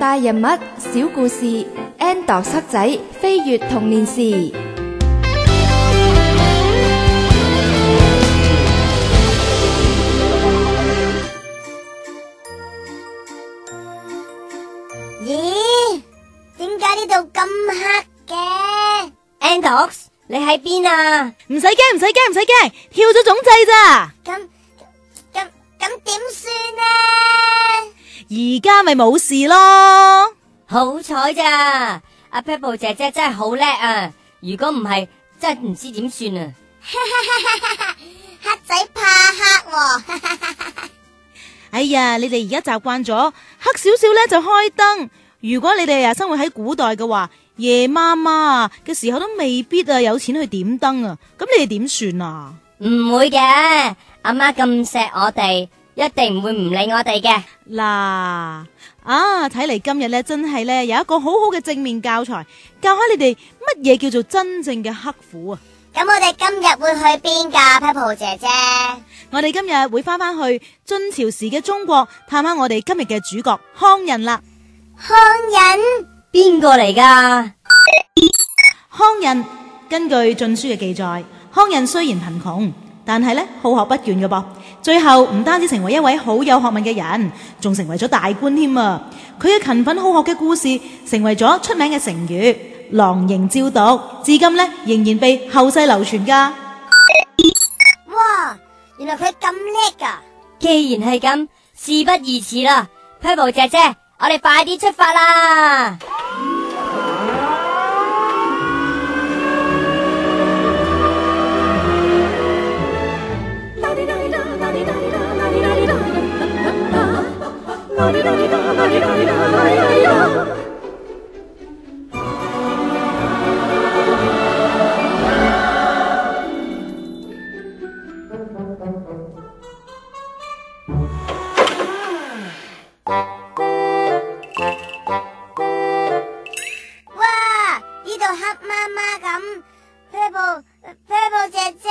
大人物，小故事 ，Andox 黑仔飛越童年時。咦？點解呢度咁黑嘅 ？Andox，你喺邊啊？唔使驚，唔使驚，唔使驚，跳咗總掣咋？咁點算呢？而家咪冇事咯。好彩咋，阿 Pebble 姐姐真係好叻啊！如果唔係，真係唔知點算啊！黑仔怕黑喎。哎呀，你哋而家習慣咗黑少少咧就開燈。如果你哋生活喺古代嘅話，夜媽媽嘅時候都未必有錢去點燈啊。咁你哋點算啊？唔會嘅，阿媽咁錫我哋，一定唔會唔理我哋嘅。嗱，睇嚟今日咧真係咧有一個好好嘅正面教材，教下你哋乜嘢叫做真正嘅刻苦啊！咁我哋今日會去邊㗎 ，Pebble 姐姐？我哋今日會翻去晉朝時嘅中國，探下我哋今日嘅主角康人啦。康人邊個嚟㗎？康人根據《晉書》嘅記載，康人雖然貧窮，但係咧好學不倦嘅噃。最後唔單止成為一位好有學問嘅人，仲成為咗大官添啊！佢嘅勤奮好學嘅故事，成為咗出名嘅成語“狼迎照讀”，至今咧仍然被後世流傳噶。哇！原來佢咁叻噶！既然係咁，事不宜遲啦 ，Pebble 姐姐，我哋快啲出發啦！Pebble 姐姐，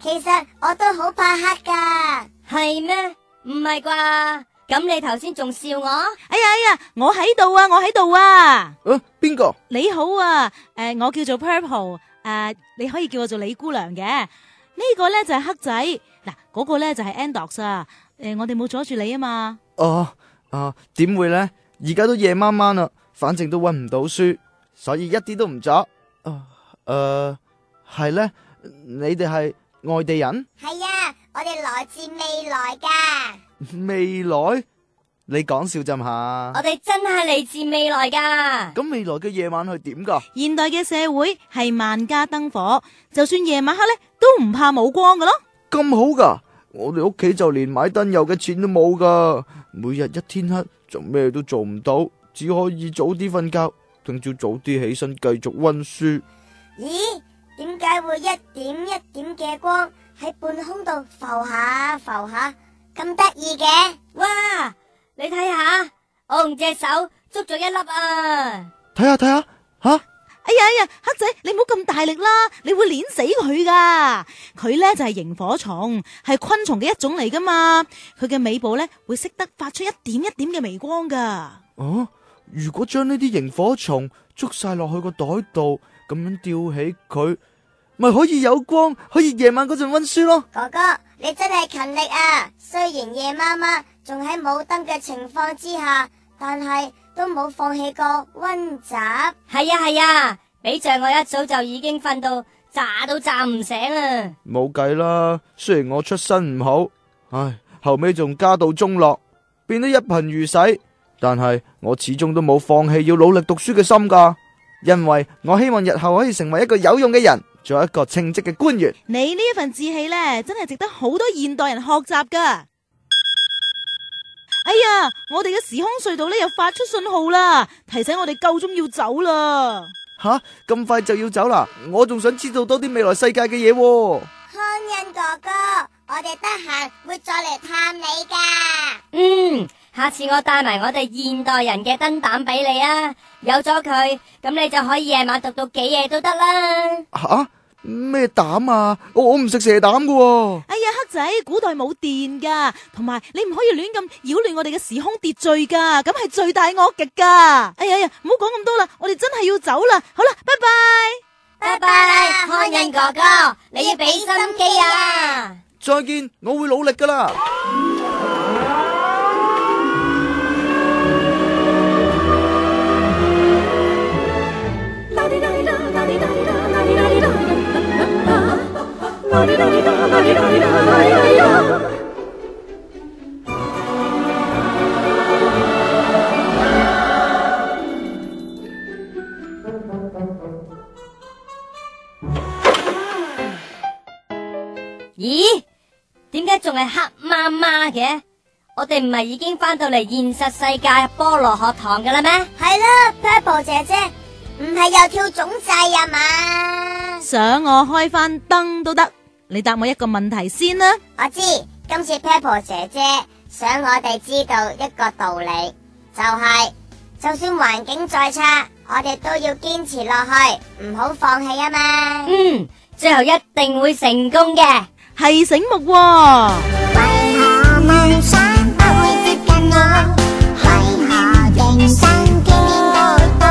其實我都好怕黑噶。係咩？唔係啩？咁你頭先仲笑我？哎呀，我喺度啊，我喺度啊。邊個？你好啊，我叫做 Purple，你可以叫我做李姑娘嘅。呢個咧就係黑仔，嗱，嗰個咧就係 Andox 啊。我哋冇阻住你啊嘛。點會呢？而家都夜媽媽啦，反正都溫唔到書，所以一啲都唔阻。係呢？你哋係外地人？係啊，我哋來自未來噶。未來？你講笑咋嘛？我哋真係嚟自未來噶。咁未來嘅夜晚係點噶？現代嘅社會係萬家燈火，就算夜晚黑咧都唔怕冇光噶咯。咁好噶？我哋屋企就連買燈油嘅錢都冇噶，每日一天黑就咩都做唔到，只可以早啲瞓覺，聽朝早啲起身繼續溫書。咦？點解會一點一點嘅光喺半空度浮下浮下，咁得意嘅？哇！你睇下，我用隻手捉咗一粒啊！睇下吓！哎呀，黑仔，你唔好咁大力啦，你會碾死佢噶。佢咧就係螢火蟲，係昆蟲嘅一種嚟噶嘛。佢嘅尾部咧會識得發出一點一點嘅微光噶。如果將呢啲螢火蟲捉晒落去個袋度，咁樣吊起佢，咪可以有光，可以夜晚嗰陣溫書咯。哥哥，你真係勤力啊！雖然夜媽媽仲喺冇燈嘅情況之下，但係都冇放棄過溫習。係啊，比着我一早就已經瞓到炸都炸唔醒啊！冇計啦，雖然我出身唔好，後尾仲家道中落，變得一貧如洗，但係我始終都冇放棄要努力讀書嘅心噶，因為我希望日後可以成為一個有用嘅人，做一個稱職嘅官員。你呢一份志氣呢，真係值得好多現代人學習噶。哎呀，我哋嘅時空隧道呢又發出信號啦，提醒我哋夠鐘要走啦。咁快就要走啦？我仲想知道多啲未來世界嘅嘢。康恩哥哥，我哋得閒會再嚟探你噶。下次我帶埋我哋現代人嘅燈膽俾你啊！有咗佢，咁你就可以夜晚讀到幾夜都得啦。咩膽啊？我唔食蛇膽噶喎。哎呀，黑仔，古代冇電噶，同埋你唔可以亂咁擾亂我哋嘅時空秩序噶，咁係罪大惡極噶。哎呀，唔好講咁多啦，我哋真係要走啦。好啦，拜拜。拜拜，康仁哥哥，你要俾心機啊！再見，我會努力噶啦。咦？點解仲係黑媽媽嘅？我哋唔係已經翻到嚟現實世界菠蘿學堂㗎啦咩？係啦 ，Pebble 姐姐，唔係又跳總掣啊嘛？想我開翻燈都得，你答我一個問題先啦。我知，今次 Pebble 姐姐想我哋知道一個道理，就算環境再差，我哋都要堅持落去，唔好放棄啊嘛。最後一定會成功嘅。係醒目喎。為何夢想不會接近我？為何人生見面都多？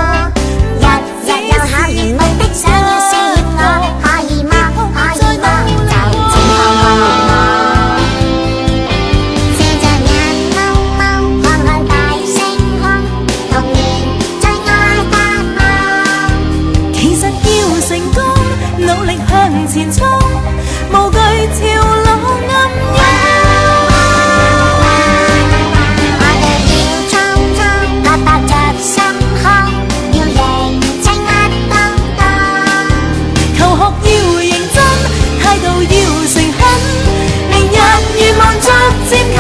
日日有考驗目的想要試驗我，可以嗎？可以嗎？就請放過我。借着眼眸眸看看大星空，童年最愛答案。其實要成功，努力向前衝，無懼潮浪暗湧。我哋要衝衝，拍拍着心胸，要認清乜都當。求學要認真，態度要誠懇，明日願望逐漸近。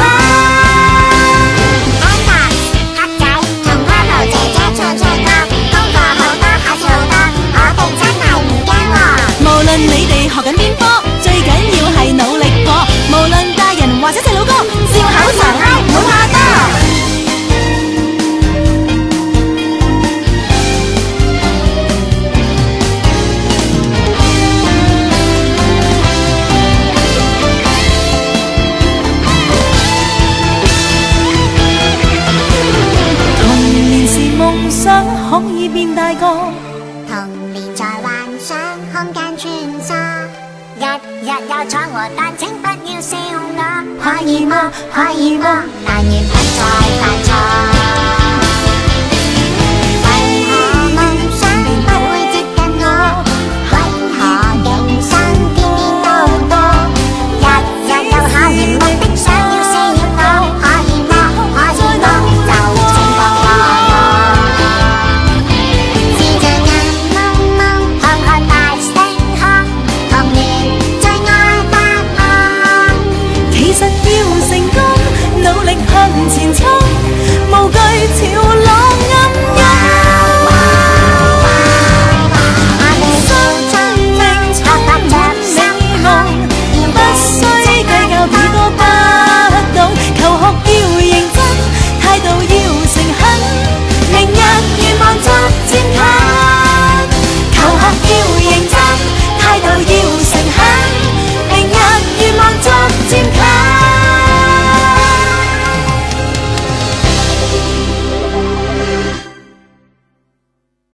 Anna 黑仔同 Pebble 姐姐唱唱歌，功課好多，考試好多，我哋真係唔驚喎。無論你哋學緊邊科，最緊要係努力過。無論大人或者細佬哥，笑口常開，唔好怕多。童年時夢想可以變大個。童年在幻想空間穿梭，日日有闖禍，但請不要笑我。可以嗎？可以嗎？但願不再